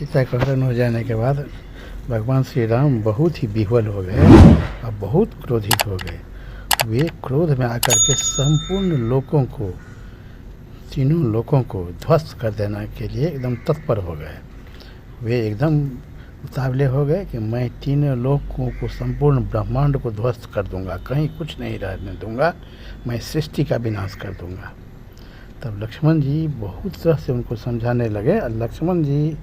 सीता का हरण हो जाने के बाद भगवान श्री राम बहुत ही विह्वल हो गए और बहुत क्रोधित हो गए। वे क्रोध में आकर के संपूर्ण लोकों को, तीनों लोकों को ध्वस्त कर देने के लिए एकदम तत्पर हो गए। वे एकदम उतावले हो गए कि मैं तीनों लोकों को, संपूर्ण ब्रह्मांड को ध्वस्त कर दूंगा, कहीं कुछ नहीं रहने दूंगा, मैं सृष्टि का विनाश कर दूंगा। तब लक्ष्मण जी बहुत तरह से उनको समझाने लगे और लक्ष्मण जी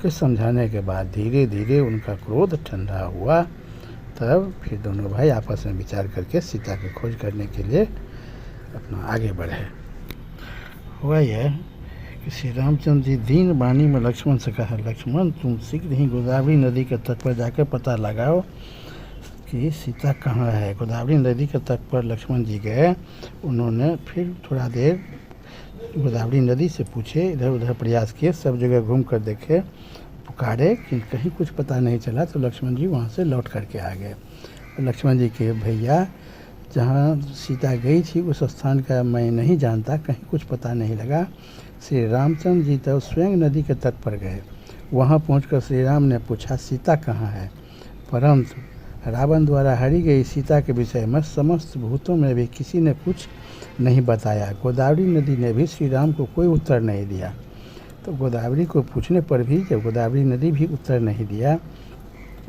के समझाने के बाद धीरे धीरे उनका क्रोध ठंडा हुआ। तब फिर दोनों भाई आपस में विचार करके सीता की खोज करने के लिए अपना आगे बढ़े। हुआ यह कि श्री रामचंद्र जी दीन वाणी में लक्ष्मण से कहा, लक्ष्मण तुम शीघ्र ही गोदावरी नदी के तट पर जाकर पता लगाओ कि सीता कहाँ है। गोदावरी नदी के तट पर लक्ष्मण जी गए। उन्होंने फिर थोड़ा देर गोदावरी नदी से पूछे, इधर उधर प्रयास किए, सब जगह घूम कर देखे, पुकारे कि कहीं कुछ पता नहीं चला। तो लक्ष्मण जी वहाँ से लौट करके आ गए। लक्ष्मण जी के भैया जहाँ सीता गई थी उस स्थान का मैं नहीं जानता, कहीं कुछ पता नहीं लगा। श्री रामचंद्र जी तो स्वयं नदी के तट पर गए। वहाँ पहुंचकर श्री राम ने पूछा सीता कहाँ है, परंतु रावण द्वारा हरी गई सीता के विषय में समस्त भूतों में भी किसी ने कुछ नहीं बताया। गोदावरी नदी ने भी श्री राम को कोई उत्तर नहीं दिया। तो गोदावरी को पूछने पर भी जब गोदावरी नदी भी उत्तर नहीं दिया,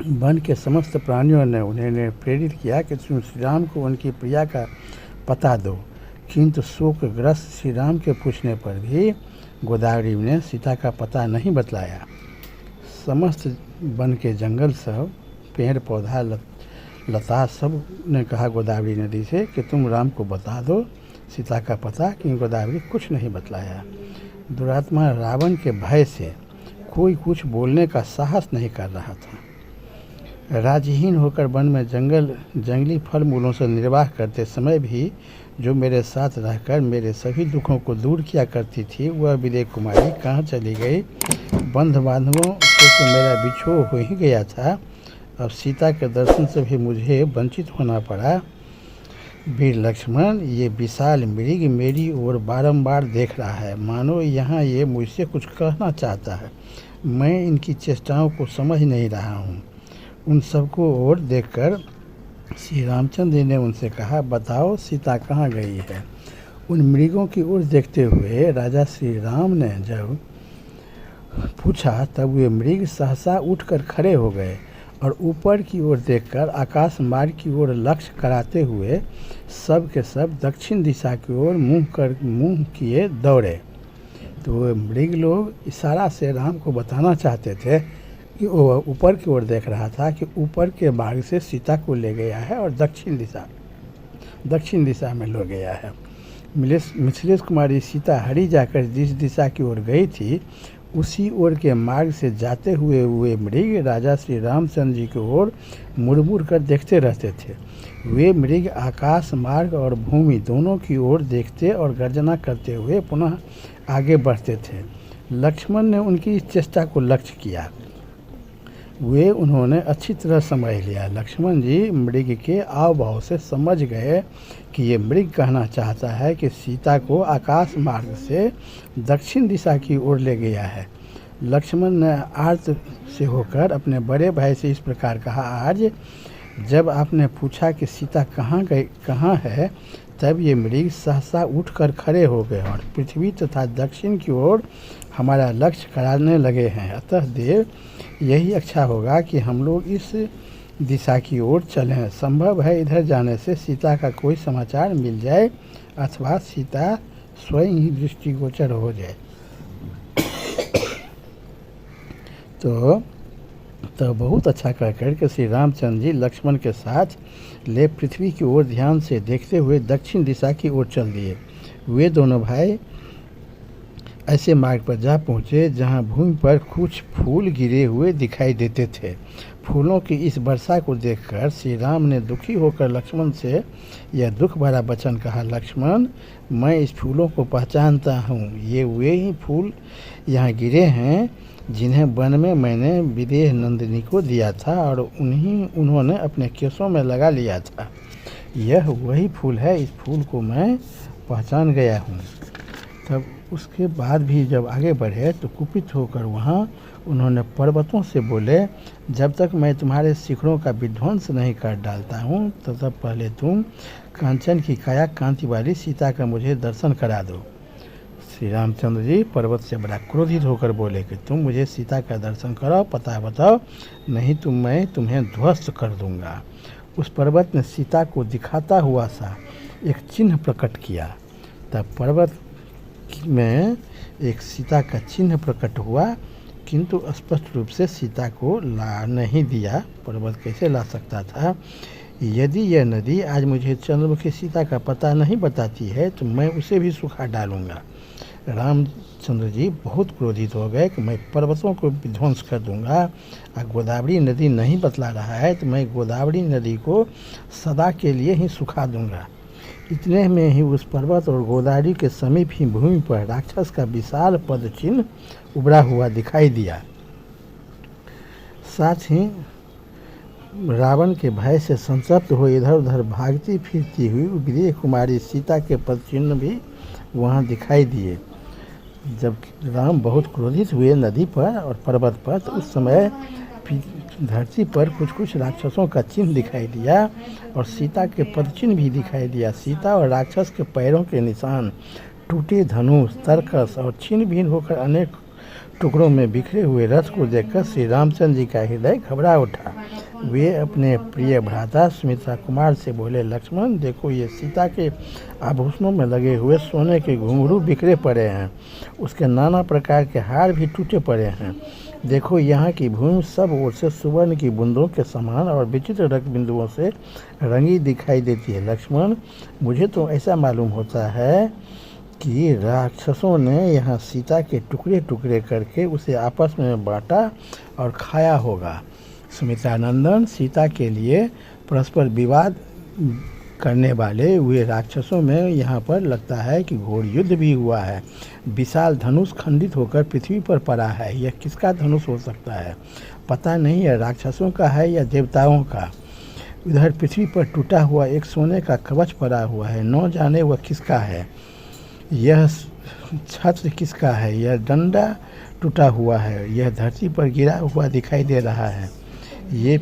वन के समस्त प्राणियों ने उन्हें प्रेरित किया कि तुम श्री राम को उनकी प्रिया का पता दो, किंतु शोकग्रस्त श्री राम के पूछने पर भी गोदावरी ने सीता का पता नहीं बतलाया। समस्त वन के जंगल सब, पेड़ पौधा, लता सब ने कहा गोदावरी नदी से कि तुम राम को बता दो सीता का पता, कि गोदावरी कुछ नहीं बतलाया। दुरात्मा रावण के भय से कोई कुछ बोलने का साहस नहीं कर रहा था। राजहीन होकर वन में जंगली फल मूलों से निर्वाह करते समय भी जो मेरे साथ रहकर मेरे सभी दुखों को दूर किया करती थी, वह विदेह कुमारी कहाँ चली गई। बंध बांधवों से तो मेरा बिछोह हो ही गया था, अब सीता के दर्शन से भी मुझे वंचित होना पड़ा। वीर लक्ष्मण, ये विशाल मृग मेरी ओर बारंबार देख रहा है, मानो यहाँ ये मुझसे कुछ कहना चाहता है। मैं इनकी चेष्टाओं को समझ नहीं रहा हूँ। उन सबको ओर देखकर श्री रामचंद्र जी ने उनसे कहा, बताओ सीता कहाँ गई है। उन मृगों की ओर देखते हुए राजा श्री राम ने जब पूछा, तब वे मृग सहसा उठकर खड़े हो गए और ऊपर की ओर देखकर आकाश मार्ग की ओर लक्ष्य कराते हुए सब के सब दक्षिण दिशा की ओर मुंह किए दौड़े। तो वे मृग लोग इशारा से राम को बताना चाहते थे कि वो ऊपर की ओर देख रहा था कि ऊपर के मार्ग से सीता को ले गया है और दक्षिण दिशा में ले गया है। मिथिलेश कुमारी सीता हरी जाकर जिस दिशा की ओर गई थी, उसी ओर के मार्ग से जाते हुए मृग राजा श्री रामचंद्र जी की ओर मुड़ कर देखते रहते थे। वे मृग आकाश मार्ग और भूमि दोनों की ओर देखते और गर्जना करते हुए पुनः आगे बढ़ते थे। लक्ष्मण ने उनकी इस चेष्टा को लक्ष्य किया। उन्होंने अच्छी तरह समझ लिया। लक्ष्मण जी मृग के आव भाव से समझ गए कि ये मृग कहना चाहता है कि सीता को आकाश मार्ग से दक्षिण दिशा की ओर ले गया है। लक्ष्मण ने आर्त से होकर अपने बड़े भाई से इस प्रकार कहा, आज जब आपने पूछा कि सीता कहाँ है, तब ये मृग सहसा उठकर खड़े हो गए और पृथ्वी तथा दक्षिण की ओर हमारा लक्ष्य कराने लगे हैं। अतः देव, यही अच्छा होगा कि हम लोग इस दिशा की ओर चलें। संभव है इधर जाने से सीता का कोई समाचार मिल जाए अथवा सीता स्वयं ही दृष्टिगोचर हो जाए। तो बहुत अच्छा कहकर के श्री रामचंद्र जी लक्ष्मण के साथ ले पृथ्वी की ओर ध्यान से देखते हुए दक्षिण दिशा की ओर चल दिए। वे दोनों भाई ऐसे मार्ग पर जा पहुँचे जहाँ भूमि पर कुछ फूल गिरे हुए दिखाई देते थे। फूलों की इस वर्षा को देखकर श्री राम ने दुखी होकर लक्ष्मण से यह दुख भरा वचन कहा, लक्ष्मण, मैं इस फूलों को पहचानता हूँ। ये वे ही फूल यहाँ गिरे हैं जिन्हें वन में मैंने विदेह नंदिनी को दिया था और उन्होंने अपने केसों में लगा लिया था। यह वही फूल है, इस फूल को मैं पहचान गया हूँ। तब उसके बाद भी जब आगे बढ़े तो कुपित होकर वहाँ उन्होंने पर्वतों से बोले, जब तक मैं तुम्हारे शिखरों का विध्वंस नहीं कर डालता हूँ तब तक पहले तुम कांचन की काया कांति वाली सीता का मुझे दर्शन करा दो। श्री रामचंद्र जी पर्वत से बड़ा क्रोधित होकर बोले कि तुम मुझे सीता का दर्शन कराओ, पता बताओ, नहीं तो मैं तुम्हें ध्वस्त कर दूंगा। उस पर्वत ने सीता को दिखाता हुआ सा एक चिन्ह प्रकट किया। तब पर्वत में एक सीता का चिन्ह प्रकट हुआ, किंतु स्पष्ट रूप से सीता को ला नहीं दिया। पर्वत कैसे ला सकता था? यदि यह नदी आज मुझे चंद्रमुखी सीता का पता नहीं बताती है तो मैं उसे भी सुखा डालूंगा। रामचंद्र जी बहुत क्रोधित हो गए कि मैं पर्वतों को विध्वंस कर दूंगा। और गोदावरी नदी नहीं बतला रहा है तो मैं गोदावरी नदी को सदा के लिए ही सुखा दूंगा। इतने में ही उस पर्वत और गोदावरी के समीप ही भूमि पर राक्षस का विशाल पद चिन्ह उभरा हुआ दिखाई दिया। साथ ही रावण के भय से संतप्त हो इधर उधर भागती फिरती हुई विदेह कुमारी सीता के पद चिन्ह भी वहाँ दिखाई दिए। जब राम बहुत क्रोधित हुए नदी पर और पर्वत पर तो उस समय धरती पर कुछ कुछ राक्षसों का चिन्ह दिखाई दिया और सीता के पद चिन्ह भी दिखाई दिया। सीता और राक्षस के पैरों के निशान, टूटे धनुष, तरकस और छिन्न भिन्न होकर अनेक टुकड़ों में बिखरे हुए रथ को देखकर श्री रामचंद्र जी का हृदय घबरा उठा। वे अपने प्रिय भ्राता सुमित्रा कुमार से बोले, लक्ष्मण देखो, ये सीता के आभूषणों में लगे हुए सोने के घुंघरू बिखरे पड़े हैं, उसके नाना प्रकार के हार भी टूटे पड़े हैं। देखो, यहाँ की भूमि सब ओर से सुवर्ण की बूंदों के समान और विचित्र रक्त बिंदुओं से रंगी दिखाई देती है। लक्ष्मण, मुझे तो ऐसा मालूम होता है कि राक्षसों ने यहाँ सीता के टुकड़े टुकड़े करके उसे आपस में बांटा और खाया होगा। सुमित्रानंदन, सीता के लिए परस्पर विवाद करने वाले वे राक्षसों में यहाँ पर लगता है कि घोर युद्ध भी हुआ है। विशाल धनुष खंडित होकर पृथ्वी पर पड़ा है। यह किसका धनुष हो सकता है? पता नहीं है, राक्षसों का है या देवताओं का। इधर पृथ्वी पर टूटा हुआ एक सोने का कवच पड़ा हुआ है, न जाने वह किसका है। यह छत्र किसका है? यह डंडा टूटा हुआ है, यह धरती पर गिरा हुआ दिखाई दे रहा है। ये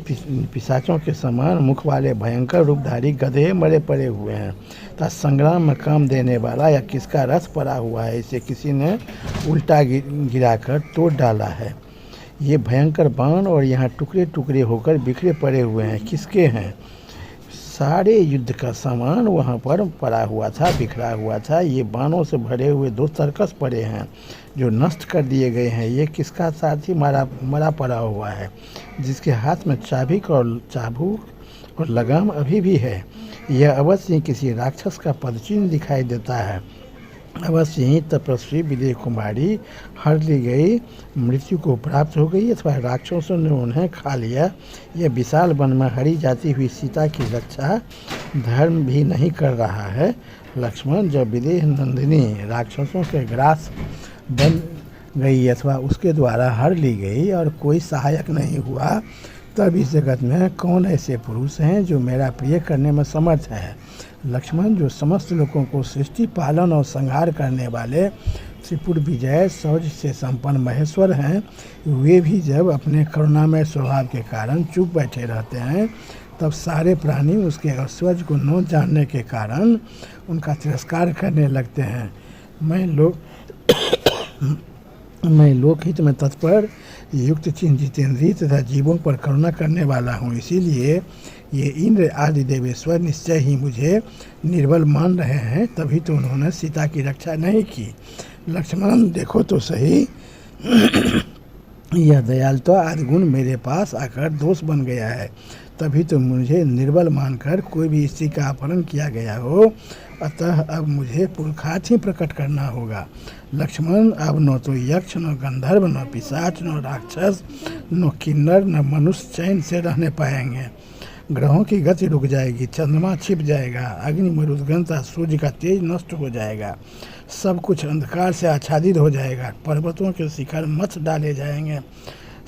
पिशाचों के समान मुख वाले भयंकर रूपधारी गधे मरे पड़े हुए हैं तथा संग्राम में काम देने वाला या किसका रथ पड़ा हुआ है, इसे किसी ने उल्टा गिराकर तोड़ डाला है। ये भयंकर बाण और यहाँ टुकड़े टुकड़े होकर बिखरे पड़े हुए हैं, किसके हैं? सारे युद्ध का सामान वहाँ पर पड़ा हुआ था, बिखरा हुआ था। ये बाणों से भरे हुए 2 सर्कस पड़े हैं जो नष्ट कर दिए गए हैं। ये किसका साथी मरा पड़ा हुआ है, जिसके हाथ में चाबुक और लगाम अभी भी है। यह अवश्य ही किसी राक्षस का पदचिन्ह दिखाई देता है। अवश्य ही तपस्वी विदेह कुमारी हर ली गई मृत्यु को प्राप्त हो गई अथवा राक्षसों ने उन्हें खा लिया। यह विशाल वन में हरी जाती हुई सीता की रक्षा धर्म भी नहीं कर रहा है। लक्ष्मण, जब विदेह नंदिनी राक्षसों के ग्रास बन गई अथवा उसके द्वारा हर ली गई और कोई सहायक नहीं हुआ, तब इस जगत में कौन ऐसे पुरुष हैं जो मेरा प्रिय करने में समर्थ है? लक्ष्मण, जो समस्त लोगों को सृष्टि पालन और संहार करने वाले त्रिपुर विजय शौर्य से संपन्न महेश्वर हैं, वे भी जब अपने करुणामय स्वभाव के कारण चुप बैठे रहते हैं तब सारे प्राणी उसके ऐश्वर्य को न जानने के कारण उनका तिरस्कार करने लगते हैं। मैं लोकहित में तत्पर, युक्त चिन्ह जितेंद्रिय तथा जीवों पर करुणा करने वाला हूँ। इसीलिए ये इंद्र आदि देवेश्वर निश्चय ही मुझे निर्बल मान रहे हैं, तभी तो उन्होंने सीता की रक्षा नहीं की। लक्ष्मण, देखो तो सही, यह दयालुता आदि गुण मेरे पास आकर दोष बन गया है, तभी तो मुझे निर्बल मानकर कोई भी स्त्री का अपहरण किया गया हो। अतः अब मुझे पुरुषार्थ ही प्रकट करना होगा। लक्ष्मण, अब न तो यक्ष, न गंधर्व, न पिशाच, न राक्षस, न किन्नर, न मनुष्य चैन से रहने पाएंगे। ग्रहों की गति रुक जाएगी, चंद्रमा छिप जाएगा, अग्नि मरुदगन तथा सूर्य का तेज नष्ट हो जाएगा, सब कुछ अंधकार से आच्छादित हो जाएगा, पर्वतों के शिखर मथ डाले जाएंगे,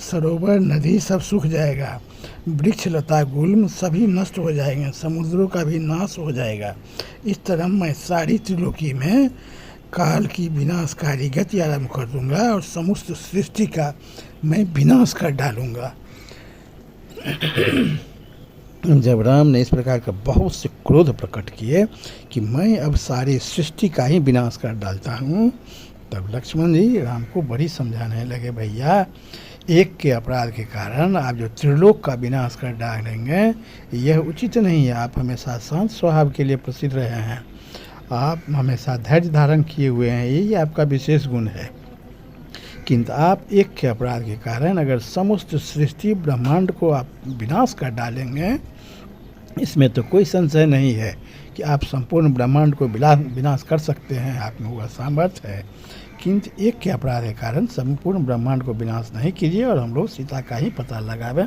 सरोवर नदी सब सूख जाएगा, वृक्ष लता गुल्म सभी नष्ट हो जाएंगे, समुद्रों का भी नाश हो जाएगा। इस तरह मैं सारी त्रिलोकी में काल की विनाशकारी गति आरंभ कर दूंगा और समस्त सृष्टि का मैं विनाश कर डालूंगा। जब राम ने इस प्रकार का बहुत से क्रोध प्रकट किए कि मैं अब सारी सृष्टि का ही विनाश कर डालता हूँ, तब लक्ष्मण जी राम को बड़ी समझाने लगे, भैया एक के अपराध के कारण आप जो त्रिलोक का विनाश कर डालेंगे यह उचित नहीं है। आप हमेशा शांत स्वभाव के लिए प्रसिद्ध रहे हैं, आप हमेशा धैर्य धारण किए हुए हैं, यही आपका विशेष गुण है। किंतु आप एक के अपराध के कारण अगर समस्त सृष्टि ब्रह्मांड को आप विनाश कर डालेंगे, इसमें तो कोई संशय नहीं है कि आप संपूर्ण ब्रह्मांड को विनाश कर सकते हैं, आप में वह सामर्थ्य है। किंतु एक के अपराध के कारण संपूर्ण ब्रह्मांड को विनाश नहीं कीजिए और हम लोग सीता का ही पता लगावें।